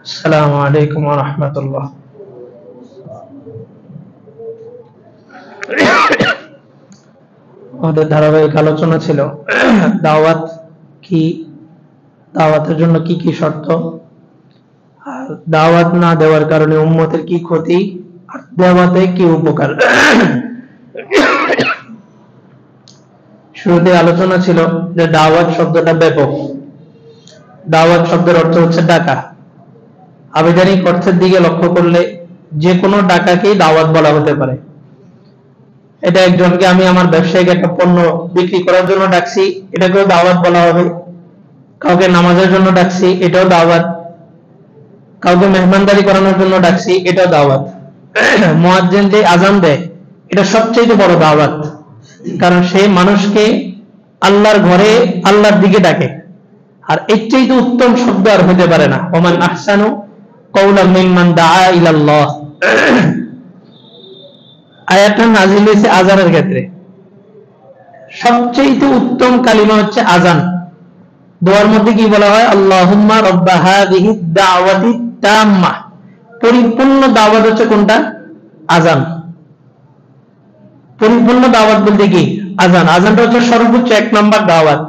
আসসালামু আলাইকুম ওয়া রাহমাতুল্লাহ। আমাদের ধারাবাহিক আলোচনা ছিল দাওয়াত কি, দাওয়াতের জন্য কি কি শর্ত, আর দাওয়াত না দেওয়ার কারণে উম্মতের কি ক্ষতি, আর দাওয়াতে কি উপকার। শুরুতে আলোচনা ছিল যে দাওয়াত শব্দটা ব্যাপক। দাওয়াত শব্দের অর্থ হচ্ছে ডাকা। আবিধানিক অর্থের দিকে লক্ষ্য করলে যে কোনো ডাকাকেই দাওয়াত বলা হতে পারে। এটা একজনকে আমি আমার ব্যবসায়িক একটা পণ্য বিক্রি করার জন্য ডাকছি, এটাকেও দাওয়াত বলা হবে। কাউকে নামাজের জন্য ডাকছি, এটাও দাওয়াত। কাউকে মেহমানদারি করানোর জন্য ডাকছি, এটাও দাওয়াত। মুয়াজ্জিন যে আযান দেয়, এটা সবচেয়ে বড় দাওয়াত, কারণ সে মানুষকে আল্লাহর ঘরে আল্লাহর দিকে ডাকে। আর এর চাইতে উত্তম শব্দ আর হতে পারে না। ওমান আহসানু কাওলাম মিম্মান দাআ ইলাল্লাহ। আয়াতটা নাযিল হয়েছে আযানের ক্ষেত্রে। সবচেয়ে উত্তম কালিমা হচ্ছে আযান। দোয়ার মধ্যে কি বলা হয়? আল্লাহুম্মা রাব্বা হাযিহিদ দাওয়াতি তাম্মা। পরিপূর্ণ দাওয়াত হচ্ছে কোনটা? আযান। পরিপূর্ণ দাওয়াত বলতে কি? আযান। আযানটা হচ্ছে সর্বোচ্চ 1 নাম্বার দাওয়াত।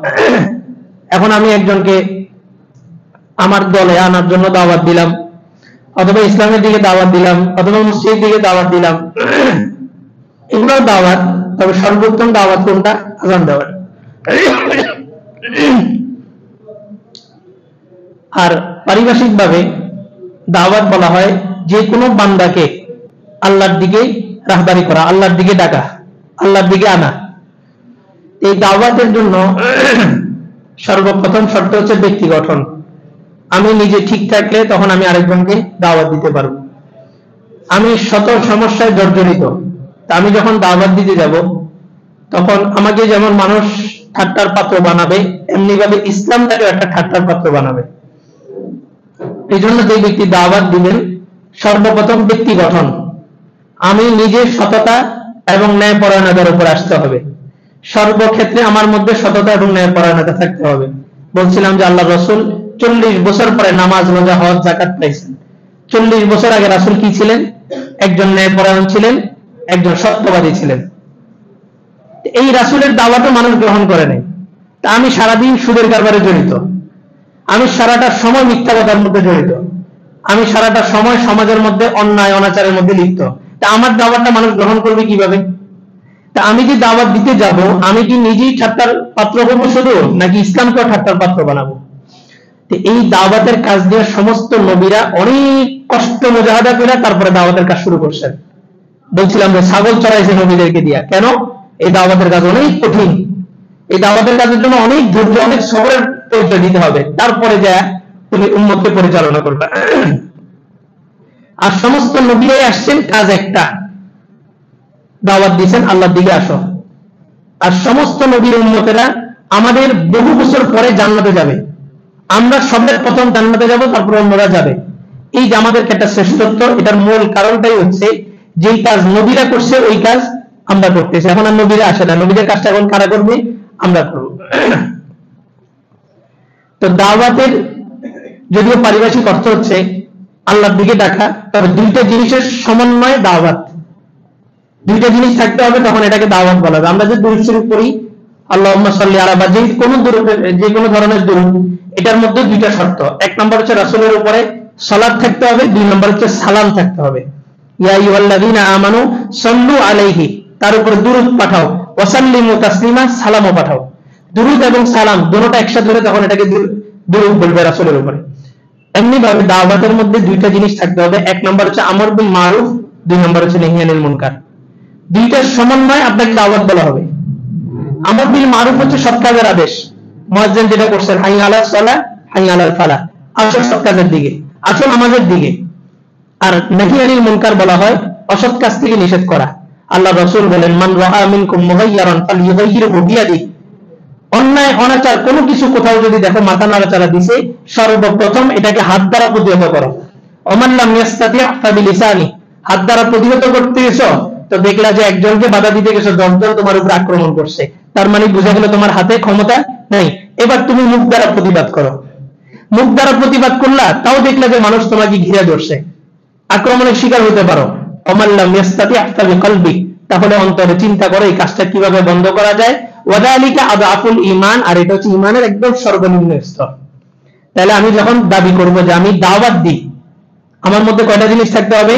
এখন আমি একজনকে আমার দলে আনার জন্য দাওয়াত দিলাম, অথবা ইসলামের দিকে দাওয়াত দিলাম, অথবা মসজিদের দিকে দাওয়াত দিলাম, এগুলো দাওয়াত। তবে সর্বোত্তম দাওয়াত কোনটা? আযান দেওয়ার। আর পারিভাষিক ভাবে দাওয়াত বলা হয় যে কোনো বান্দাকে আল্লাহর দিকে রাহবারি করা, আল্লাহর দিকে ডাকা, আল্লাহর দিকে আনা। এই দাওয়াতের জন্য সর্বপ্রথম শর্ত হচ্ছে ব্যক্তি গঠন। আমি নিজে ঠিক থাকলে তখন আমি আরেকজনকে দাওয়াত দিতে পারবো। আমি শত সমস্যায় জর্জরিত, তা আমি যখন দাওয়াত দিতে যাব তখন আমাকে যেমন মানুষ ঠাট্টার পাত্র বানাবে, এমনি ভাবে ইসলামটাকে একটা ঠাট্টার পাত্র বানাবে। এই জন্য যে ব্যক্তি দাওয়াত দিবেন, সর্বপ্রথম ব্যক্তি গঠন। আমি নিজের সততা এবং ন্যায়পরায়ণতার উপর আসতে হবে। সর্বক্ষেত্রে আমার মধ্যে সততা এবং ন্যায়পরায়ণতা থাকতে হবে। বলছিলাম যে আল্লাহ রাসূল 40 বছর পরে নামাজ, রোজা, হজ, যাকাত পাইছেন। 40 বছর আগে রাসূল কি ছিলেন? একজন ন্যায়পরায়ণ ছিলেন, একজন সত্যবাদী ছিলেন। এই রাসূলের দাওয়াতও মানুষ গ্রহণ করে নাই। তা আমি সারাদিন সুদের কারবারে জড়িত, আমি সারাটা সময় মিথ্যা কথার মধ্যে জড়িত, আমি সারাটা সময় সমাজের মধ্যে অন্যায় অনাচারের মধ্যে লিপ্ত। তা আমার দাওয়াতটা মানুষ গ্রহণ করবে কিভাবে? তা আমি যে দাওয়াত দিতে যাব, আমি কি নিজেই ঠাট্টার পাত্র হবো শুধু, নাকি ইসলামকেও ঠাট্টার পাত্র বানাবো? এই দাওয়াতের কাজ দিয়ে সমস্ত নবীরা অনেক কষ্ট মুজাহাদা করে তারপরে দাওয়াতের কাজ শুরু করছেন। বলছিলাম যে ছাগল চড়াইছে নবীদেরকে দিয়া। কেন? এই দাওয়াতের কাজ অনেক কঠিন। এই দাওয়াতের কাজের জন্য অনেক ধৈর্য, অনেক সবরের পরিচয় দিতে হবে, তারপরে যা তুমি উম্মতকে পরিচালনা করবে। আর সমস্ত নবীরাই আসছেন কাজ একটা, দাওয়াত দিয়েছেন আল্লাহর দিকে আসো। আর সমস্ত নবীর উম্মতেরা আমাদের বহু বছর পরে জান্নাতে যাবে। আমরা সবের প্রথম জান্নাতে যাব, তারপর অন্যরা যাবে। এই যে আমাদের একটা শ্রেষ্ঠত্ব, এটার মূল কারণটাই হচ্ছে যেই কাজ নবীরা করছে ওই কাজ আমরা করতেছি। এখন আর নবীরা আসে না, নবীদের কাজটা এখন কারা করবে? আমরা করব। তো দাওয়াতের যদিও পারিভাষিক অর্থ হচ্ছে আল্লাহর দিকে ডাকা, তবে দুইটা জিনিসের সমন্বয়ে দাওয়াত। দুইটা জিনিস থাকতে হবে, তখন এটাকে দাওয়াত বলা হবে। আমরা যে দুরূদ শরীফ পড়ি, আল্লাহুম্মা সাল্লি আলা, বা যে কোনো ধরনের দুরূদ, এটার মধ্যে দুইটা শর্ত। 1 নম্বর হচ্ছে রাসূলের উপরে সালাত থাকতে হবে, 2 নম্বর হচ্ছে সালাম থাকতে হবে। ইয়া আইয়ুহাল্লাযীনা আমানু সাল্লু আলাইহি, তার উপরে দুরূদ পাঠাও, ওয়া সাল্লিমু তাসলিমা, সালামও পাঠাও। দুরূদ এবং সালাম দুটোটা একসাথে হলে তখন এটাকে দুরূদ বলবে রাসূলের উপরে। এমনি ভাবে দাওয়াতের মধ্যে দুইটা জিনিস থাকতে হবে। 1 নম্বর হচ্ছে আমর বিল মারুফ, 2 নম্বর হচ্ছে নাহি আনিল মুনকার। দুইটার সমন্বয়ে আপনাকে দাওয়াত বলা হবে। আমর বিল মারুফ হচ্ছে সৎ কাজের আদেশ। মুয়াজ্জিন যেটা করছেন, হাইয়া আলাস সালাহ, হাইয়া আলাল ফালাহ, আসো সৎ কাজের দিকে, আসো নামাজের দিকে। আর নাহি আনিল মুনকার বলা হয় অসৎ কাজ থেকে নিষেধ করা। আল্লাহ রাসূল বলেন, মান রাআ মিনকুম মুগায়্যারান ফালইউগায়্যিরহু বিয়াদিহি। অন্যায় অনাচার কোনো কিছু কোথাও যদি দেখো মাথা নাড়াচাড়া দিছে, সর্বপ্রথম এটাকে হাত দ্বারা প্রতিহত করো। ওমান লাম ইয়াস্তাতি' ফাবিলিসানি, হাত দ্বারা প্রতিহত করতে গেছো তো দেখলা যে একজনকে বাধা দিতে গেছো, 10 জন তোমার উপর আক্রমণ করছে। তার মানে বোঝা গেল তোমার হাতে ক্ষমতা নাই। এবার তুমি মুখ দ্বারা প্রতিবাদ করো। মুখ দ্বারা প্রতিবাদ করলা, তাও দেখলে যে মানুষ তোমাকে ঘিরে ধরছে, আক্রমণের শিকার হতে পারো। ওমাল্লাম ইয়াস্তাতি আফতা বিকলবি, তাহলে অন্তরে চিন্তা করে এই কাজটা কিভাবে বন্ধ করা যায়। ওয়াদালিকা আদআফুল ঈমান, আর এটা হচ্ছে ঈমানের একদম সর্বনিম্ন স্তর। তাহলে আমি যখন দাবি করব যে আমি দাওয়াত দিই, আমার মধ্যে কয়টা জিনিস থাকতে হবে?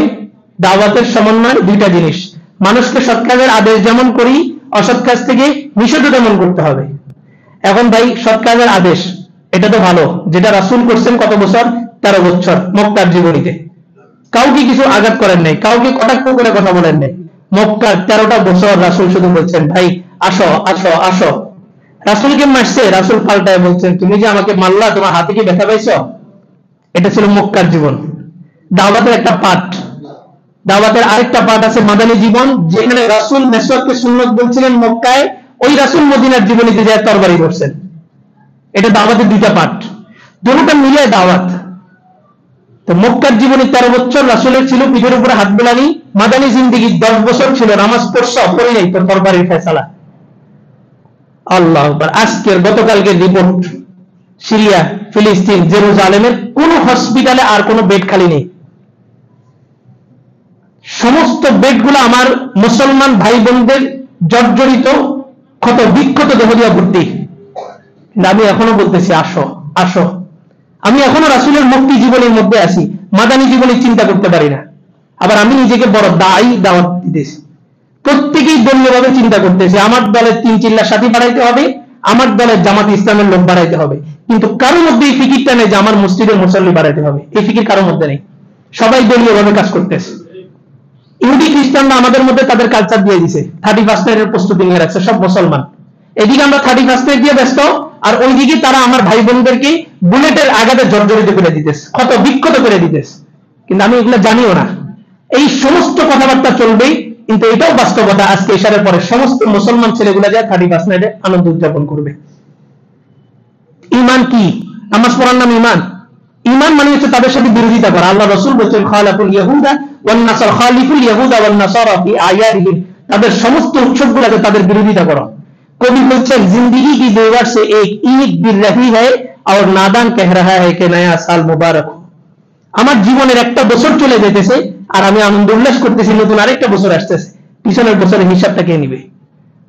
দাওয়াতের সমন্বয় দুইটা জিনিস। মানুষকে সৎ কাজের আদেশ যেমন করি, অসৎ কাজ থেকে নিষেধ তেমন করতে হবে। এখন ভাই সৎ কাজের আদেশ এটা তো ভালো, যেটা রাসূল করছেন কত বছর? 13 বছর মক্কার জীবনীতে। কাউকে কিছু আঘাত করেন নাই, কাউকে কটাক্ষ করে কথা বলেন নাই। মক্কার 13টা বছর রাসূল শুধু বলছেন ভাই আসো আসো আসো। রাসূলকে মারছে, রাসূল পাল্টায় বলছেন তুমি যে আমাকে মারলা, তোমার হাতে কি ব্যথা পাইছো? এটা ছিল মক্কার জীবন। দাওয়াতের একটা পার্ট। দাওয়াতের আরেকটা পার্ট আছে মাদানী জীবন, যেখানে রাসূল মেসওয়াককে সুন্নাত বলছিলেন মক্কায়, ওই রাসূল মদিনার জীবনীতে যায় তরবারি করছেন। এটা দাওয়াতের দুইটা পার্ট, দুটোটা মিলে দাওয়াত। তো মক্কার জীবনে 13 বছর রাসূলের ছিল পিঠের উপরে হাত বোলানি, মাদানী জিন্দেগি 10 বছর ছিল নামাজ পড়ছ পড়ে নাই তো তরবারির ফয়সালা। আল্লাহু আকবার। আজকের গতকালকের রিপোর্ট, সিরিয়া, ফিলিস্তিন, জেরুজালেমের কোন হসপিটালে আর কোন বেড খালি নেই। সমস্ত বেডগুলো আমার মুসলমান ভাই বোনদের জর্জরিত ক্ষত বিক্ষত দেহ দিয়ে ভর্তি। আমি এখনো বলতেছি আসো আসো। আমি এখনো রাসূলের মুক্তি জীবনের মধ্যে আছি, মাদানী জীবনে চিন্তা করতে পারি না। আবার আমি নিজেকে বড় দায়ী দাওয়াত দিতেছি। প্রত্যেকেই দলীয়ভাবে চিন্তা করতেছে, আমার দলের 3 চিল্লার সাথী বাড়াইতে হবে, আমার দলের জামাত ইসলামের লোক বাড়াইতে হবে, কিন্তু কারোর মধ্যে এই ফিকিরটা নেই যে আমার মসজিদের মুসল্লি বাড়াইতে হবে। এই ফিকির কারোর মধ্যে নেই। সবাই দলীয়ভাবে কাজ করতেছে। ইহুদি খ্রিস্টানরা আমাদের মধ্যে তাদের কালচার দিয়ে দিছে, 31 নাইটের প্রস্তুতি নিয়ে রাখছে সব মুসলমান। এদিকে আমরা 31 নাইট দিয়ে ব্যস্ত, আর ওইদিকে তারা আমার ভাই বোনদেরকে বুলেটের আঘাতে জর্জরিত করে দিতেছে, ক্ষত বিক্ষত করে দিতেছে। কিন্তু আমি এগুলো জানিও না। এই সমস্ত কথাবার্তা চলবেই, কিন্তু এটাও বাস্তবতা। আজকে ইশারের পরে সমস্ত মুসলমান ছেলেগুলা যায় 31 নাইটে আনন্দ উদযাপন করবে। ঈমান কি? নামাজ পড়ার নাম ঈমান? ঈমান মানে হচ্ছে তাদের সাথে বিরোধিতা করা। আল্লাহ রাসূল বলেছেন খালাফুল ইয়াহুদা ওয়ান নাসার, খালিফুল ইয়াহুদা ওয়ান নাসারা ফি আয়াদিহিম, তাদের সমস্ত উৎসবগুলোতে তাদের বিরোধিতা করা। কবি বলছেন জিंदगी की बेवर से एक ईद गिर रही है और नादान कह रहा है कि नया साल मुबारक हो। আমার জীবনের একটা বছর চলে যেতেছে আর আমি আনন্দ উল্লাস করতেছি নতুন আরেকটা বছর আসতেছে। পিছনের বছরের হিসাবটা কে নিবে?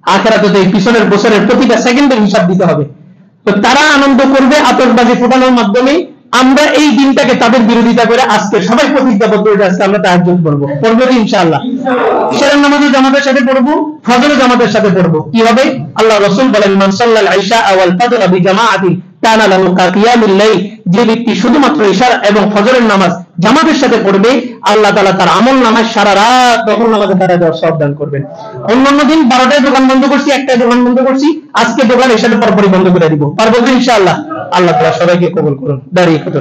আখিরাতে তো এই পিছনের বছরের প্রতিটা সেকেন্ডের হিসাব দিতে হবে। তো তারা আনন্দ করবে আতশবাজি ফোটানোর মাধ্যমে। আমরা এই দিনটাকে তাদের বিরোধিতা করে আজকে সবাই প্রতিজ্ঞাবদ্ধ হয়ে আজকে আমরা তাহাজ্জুদ পড়বো। পড়বো ইনশাআল্লাহ। ইশারের নামাজও জামাতের সাথে পড়বো, ফজরও জামাতের সাথে পড়বো। কি হবে? আল্লাহ রাসূল বলেন মান সাল্লাল ইশা ওয়াল ফাজর বিজামাআতিন কানা লাহু কাকিয়ামুল লাইল, যে ব্যক্তি শুধুমাত্র ইশা এবং ফজরের নামাজ জামাতের সাথে পড়বে, আল্লাহ তাআলা তার আমল নামায় সারা রাত নফল নামাজে দাঁড়ায় দেওয়ার সওয়াব দান করবেন। অন্যান্য দিন 12টায় দোকান বন্ধ করছি, 1টায় দোকান বন্ধ করছি, আজকে দোকান ইশারের পরপরই বন্ধ করে দিব। পারবো ইনশাআল্লাহ। আল্লাহ তাআলা সবাইকে কবুল করুন। দাঁড়িয়ে কত